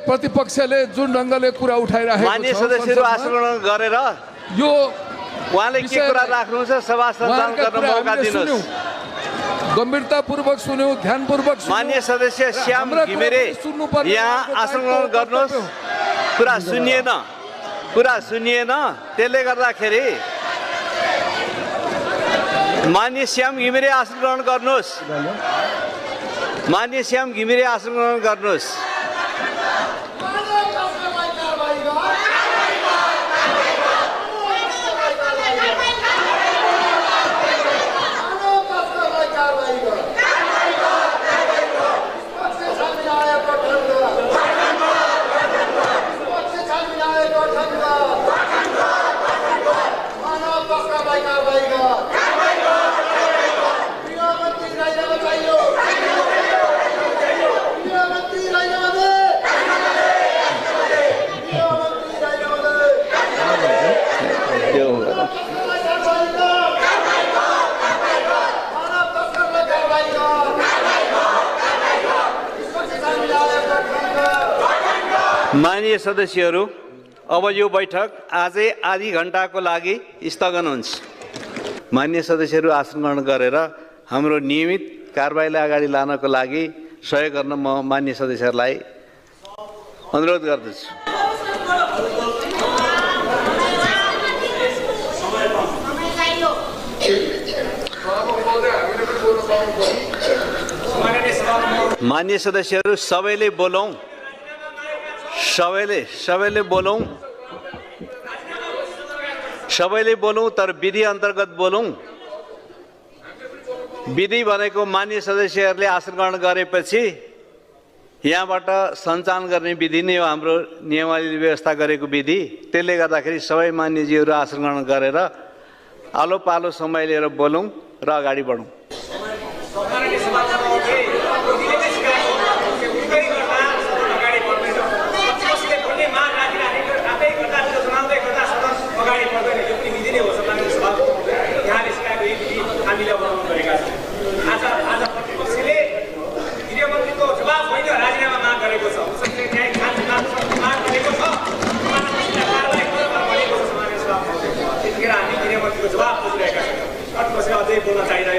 प्रतिपक्षले जुन ढङ्गले कुरा उठाइराखेको मान्य सदस्यहरू आसन ग्रहण गरेर यो उहाँले के कुरा राख्नुहुन्छ सभा सञ्चालन गर्न मौका दिनुहोस्। गम्भीरतापूर्वक सुन्यौं, ध्यानपूर्वक सुन्यौं। मान्य सदस्य श्याम घिमिरे यहाँ आसन ग्रहण गर्नुहोस्। कुरा सुनिएन त्यसले गर्दाखेरि मान्य श्याम घिमिरे आसन ग्रहण गर्नुहोस्। मान्य श्याम घिमिरे आसन ग्रहण गर्नुहोस्। माननीय सदस्यहरू, अब यो बैठक आजै आधी घण्टाको लागि स्थगन हुन्छ। माननीय सदस्यहरू आसन ग्रहण गरेर हाम्रो नियमित कारबाहीलाई अगाडि लानको लागि सहयोग गर्न म माननीय सदस्यहरूलाई अनुरोध गर्दछु। माननीय सदस्यहरू, सबैले बोलौँ, सबैले बोलौँ तर विधि अन्तर्गत बोलौँ। विधि भनेको माननीय सदस्यहरूले आसन ग्रहण गरेपछि यहाँबाट सञ्चालन गर्ने विधि नै हो, हाम्रो नियमावली व्यवस्था गरेको विधि। त्यसले गर्दाखेरि सबै मान्यजीहरू आसन ग्रहण गरेर आलो पालो समय लिएर बोलौँ र अगाडि बढौँ। जवाब खोजिरहेका छन्। अझै बोल्न चाहिरहेको